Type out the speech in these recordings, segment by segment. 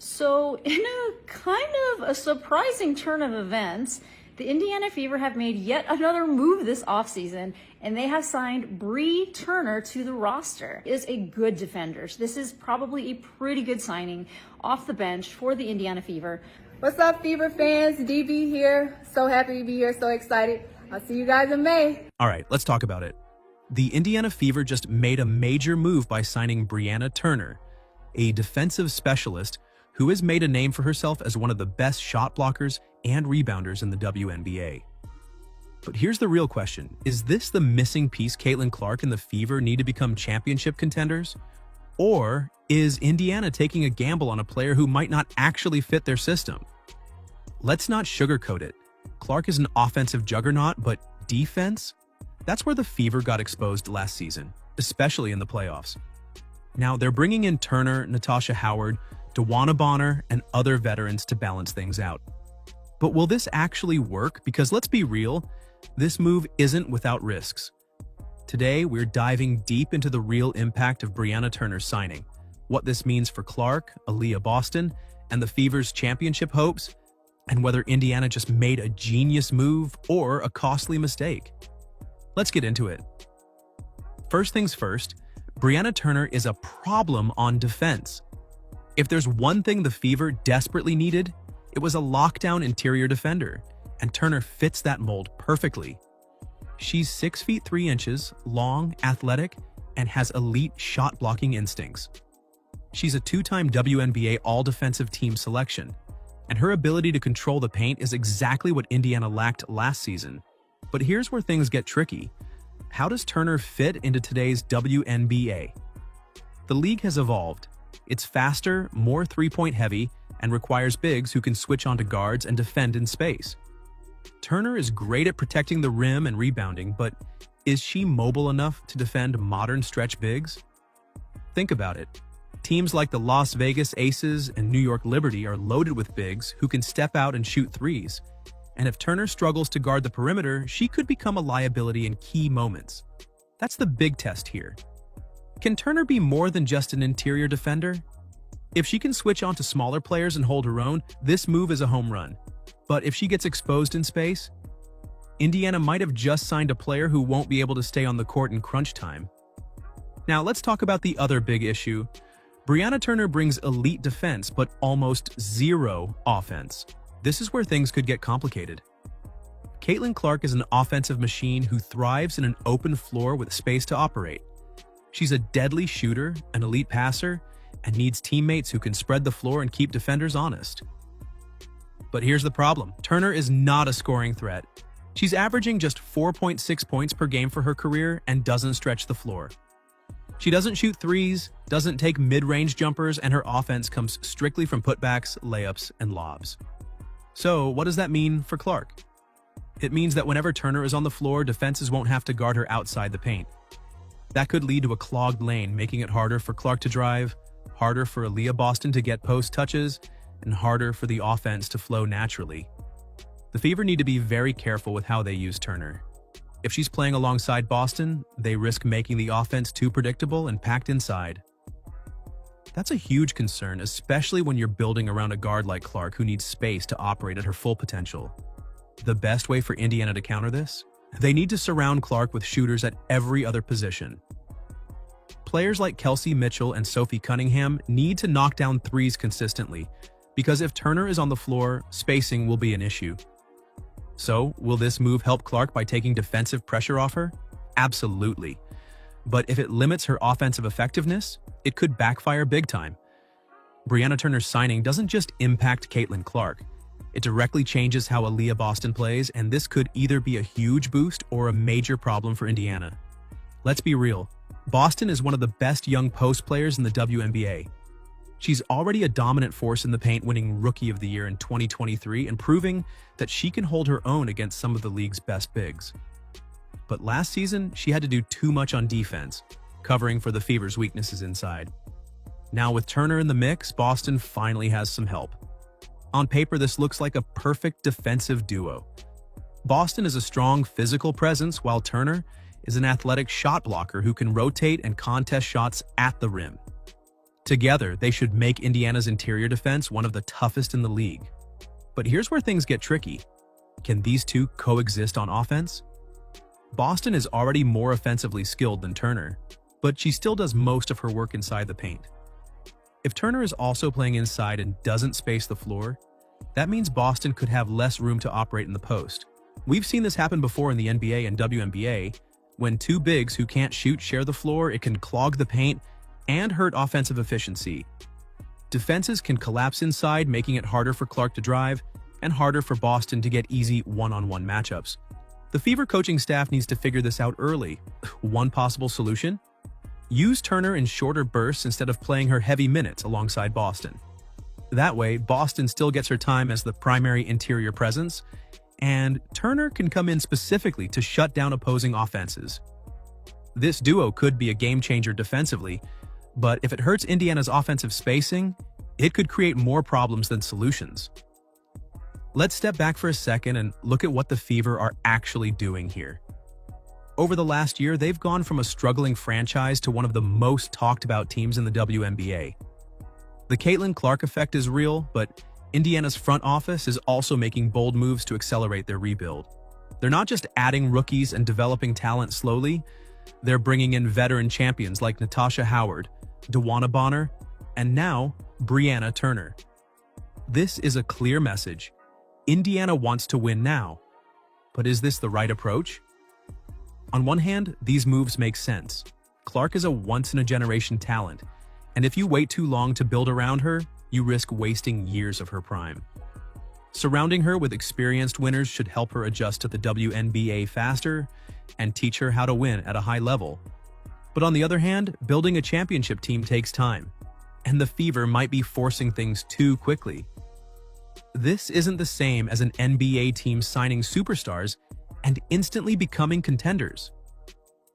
So, in a kind of a surprising turn of events, the Indiana Fever have made yet another move this offseason, and they have signed Brianna Turner to the roster. Is a good defender. So this is probably a pretty good signing off the bench for the Indiana Fever. What's up, Fever fans? DB here. So happy to be here. So excited. I'll see you guys in May. All right, let's talk about it. The Indiana Fever just made a major move by signing Brianna Turner, a defensive specialist who has made a name for herself as one of the best shot blockers and rebounders in the WNBA. But here's the real question. Is this the missing piece Caitlin Clark and the Fever need to become championship contenders? Or is Indiana taking a gamble on a player who might not actually fit their system? Let's not sugarcoat it. Clark is an offensive juggernaut, but defense? That's where the Fever got exposed last season, especially in the playoffs. Now, they're bringing in Turner, Natasha Howard, DeWanna Bonner, and other veterans to balance things out. But will this actually work? Because let's be real, this move isn't without risks. Today, we're diving deep into the real impact of Brianna Turner's signing, what this means for Clark, Aaliyah Boston, and the Fever's championship hopes, and whether Indiana just made a genius move or a costly mistake. Let's get into it. First things first, Brianna Turner is a problem on defense. If there's one thing the Fever desperately needed, it was a lockdown interior defender, and Turner fits that mold perfectly. She's 6 feet 3 inches, long, athletic, and has elite shot-blocking instincts. She's a two-time WNBA All-Defensive Team selection, and her ability to control the paint is exactly what Indiana lacked last season. But here's where things get tricky. How does Turner fit into today's WNBA? The league has evolved. It's faster, more three-point heavy, and requires bigs who can switch onto guards and defend in space. Turner is great at protecting the rim and rebounding, but is she mobile enough to defend modern stretch bigs? Think about it. Teams like the Las Vegas Aces and New York Liberty are loaded with bigs who can step out and shoot threes. And if Turner struggles to guard the perimeter, she could become a liability in key moments. That's the big test here. Can Turner be more than just an interior defender? If she can switch on to smaller players and hold her own, this move is a home run. But if she gets exposed in space, Indiana might have just signed a player who won't be able to stay on the court in crunch time. Now let's talk about the other big issue. Brianna Turner brings elite defense, but almost zero offense. This is where things could get complicated. Caitlin Clark is an offensive machine who thrives in an open floor with space to operate. She's a deadly shooter, an elite passer, and needs teammates who can spread the floor and keep defenders honest. But here's the problem. Turner is not a scoring threat. She's averaging just 4.6 points per game for her career and doesn't stretch the floor. She doesn't shoot threes, doesn't take mid-range jumpers, and her offense comes strictly from putbacks, layups, and lobs. So what does that mean for Clark? It means that whenever Turner is on the floor, defenses won't have to guard her outside the paint. That could lead to a clogged lane, making it harder for Clark to drive, harder for Aaliyah Boston to get post touches, and harder for the offense to flow naturally. The Fever need to be very careful with how they use Turner. If she's playing alongside Boston, they risk making the offense too predictable and packed inside. That's a huge concern, especially when you're building around a guard like Clark who needs space to operate at her full potential. The best way for Indiana to counter this? They need to surround Clark with shooters at every other position. Players like Kelsey Mitchell and Sophie Cunningham need to knock down threes consistently, because if Turner is on the floor, spacing will be an issue. So, will this move help Clark by taking defensive pressure off her? Absolutely. But if it limits her offensive effectiveness, it could backfire big time. Brianna Turner's signing doesn't just impact Caitlin Clark. It directly changes how Aaliyah Boston plays, and this could either be a huge boost or a major problem for Indiana. Let's be real. Boston is one of the best young post players in the WNBA. She's already a dominant force in the paint, winning Rookie of the Year in 2023 and proving that she can hold her own against some of the league's best bigs. But last season, she had to do too much on defense, covering for the Fever's weaknesses inside. Now with Turner in the mix, Boston finally has some help. On paper, this looks like a perfect defensive duo. Boston is a strong physical presence, while Turner is an athletic shot blocker who can rotate and contest shots at the rim. Together, they should make Indiana's interior defense one of the toughest in the league. But here's where things get tricky. Can these two coexist on offense? Boston is already more offensively skilled than Turner, but she still does most of her work inside the paint. If Turner is also playing inside and doesn't space the floor, that means Boston could have less room to operate in the post. We've seen this happen before in the NBA and WNBA. When two bigs who can't shoot share the floor, it can clog the paint and hurt offensive efficiency. Defenses can collapse inside, making it harder for Clark to drive and harder for Boston to get easy one-on-one matchups. The Fever coaching staff needs to figure this out early. One possible solution? Use Turner in shorter bursts instead of playing her heavy minutes alongside Boston. That way, Boston still gets her time as the primary interior presence, and Turner can come in specifically to shut down opposing offenses. This duo could be a game-changer defensively, but if it hurts Indiana's offensive spacing, it could create more problems than solutions. Let's step back for a second and look at what the Fever are actually doing here. Over the last year, they've gone from a struggling franchise to one of the most talked about teams in the WNBA. The Caitlin Clark effect is real, but Indiana's front office is also making bold moves to accelerate their rebuild. They're not just adding rookies and developing talent slowly, they're bringing in veteran champions like Natasha Howard, DeWanna Bonner, and now Brianna Turner. This is a clear message. Indiana wants to win now. But is this the right approach? On one hand, these moves make sense. Clark is a once-in-a-generation talent, and if you wait too long to build around her, you risk wasting years of her prime. Surrounding her with experienced winners should help her adjust to the WNBA faster and teach her how to win at a high level. But on the other hand, building a championship team takes time, and the Fever might be forcing things too quickly. This isn't the same as an NBA team signing superstars and instantly becoming contenders.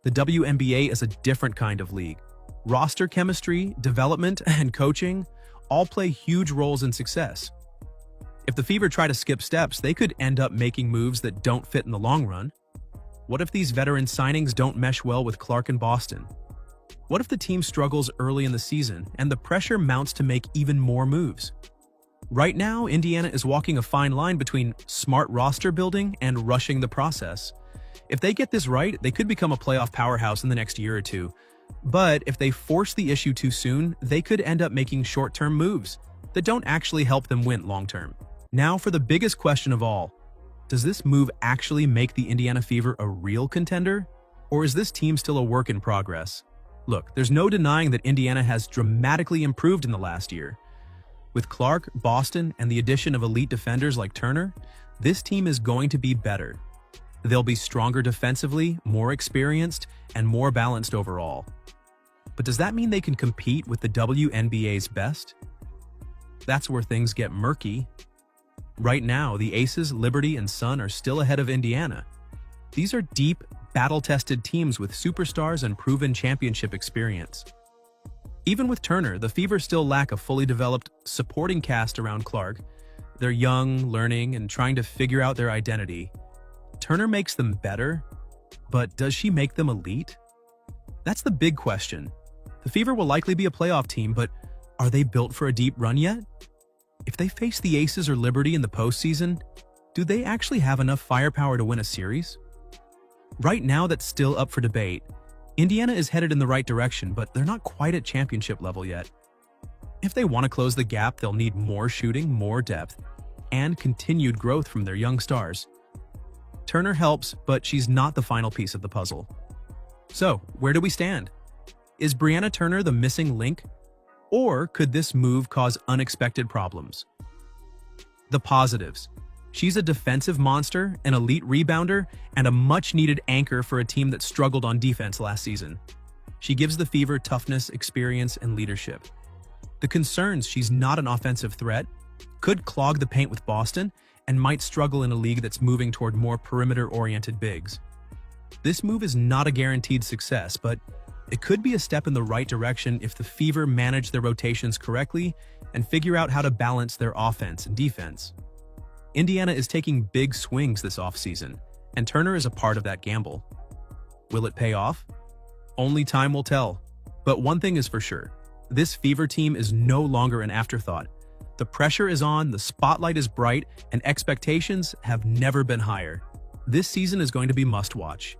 The WNBA is a different kind of league. Roster chemistry, development, and coaching all play huge roles in success. If the Fever try to skip steps, they could end up making moves that don't fit in the long run. What if these veteran signings don't mesh well with Clark and Boston? What if the team struggles early in the season and the pressure mounts to make even more moves? Right now, Indiana is walking a fine line between smart roster building and rushing the process. If they get this right, they could become a playoff powerhouse in the next year or two. But if they force the issue too soon, they could end up making short-term moves that don't actually help them win long-term. Now for the biggest question of all. Does this move actually make the Indiana Fever a real contender? Or is this team still a work in progress? Look, there's no denying that Indiana has dramatically improved in the last year. With Clark, Boston, and the addition of elite defenders like Turner, this team is going to be better. They'll be stronger defensively, more experienced, and more balanced overall. But does that mean they can compete with the WNBA's best? That's where things get murky. Right now, the Aces, Liberty, and Sun are still ahead of Indiana. These are deep, battle-tested teams with superstars and proven championship experience. Even with Turner, the Fever still lack a fully developed supporting cast around Clark. They're young, learning, and trying to figure out their identity. Turner makes them better, but does she make them elite? That's the big question. The Fever will likely be a playoff team, but are they built for a deep run yet? If they face the Aces or Liberty in the postseason, do they actually have enough firepower to win a series? Right now, that's still up for debate. Indiana is headed in the right direction, but they're not quite at championship level yet. If they want to close the gap, they'll need more shooting, more depth, and continued growth from their young stars. Turner helps, but she's not the final piece of the puzzle. So, where do we stand? Is Brianna Turner the missing link? Or could this move cause unexpected problems? The positives. She's a defensive monster, an elite rebounder, and a much-needed anchor for a team that struggled on defense last season. She gives the Fever toughness, experience, and leadership. The concerns: she's not an offensive threat, could clog the paint with Boston, and might struggle in a league that's moving toward more perimeter-oriented bigs. This move is not a guaranteed success, but it could be a step in the right direction if the Fever manage their rotations correctly and figure out how to balance their offense and defense. Indiana is taking big swings this offseason, and Turner is a part of that gamble. Will it pay off? Only time will tell. But one thing is for sure: This Fever team is no longer an afterthought. The pressure is on, the spotlight is bright, and expectations have never been higher. This season is going to be must-watch.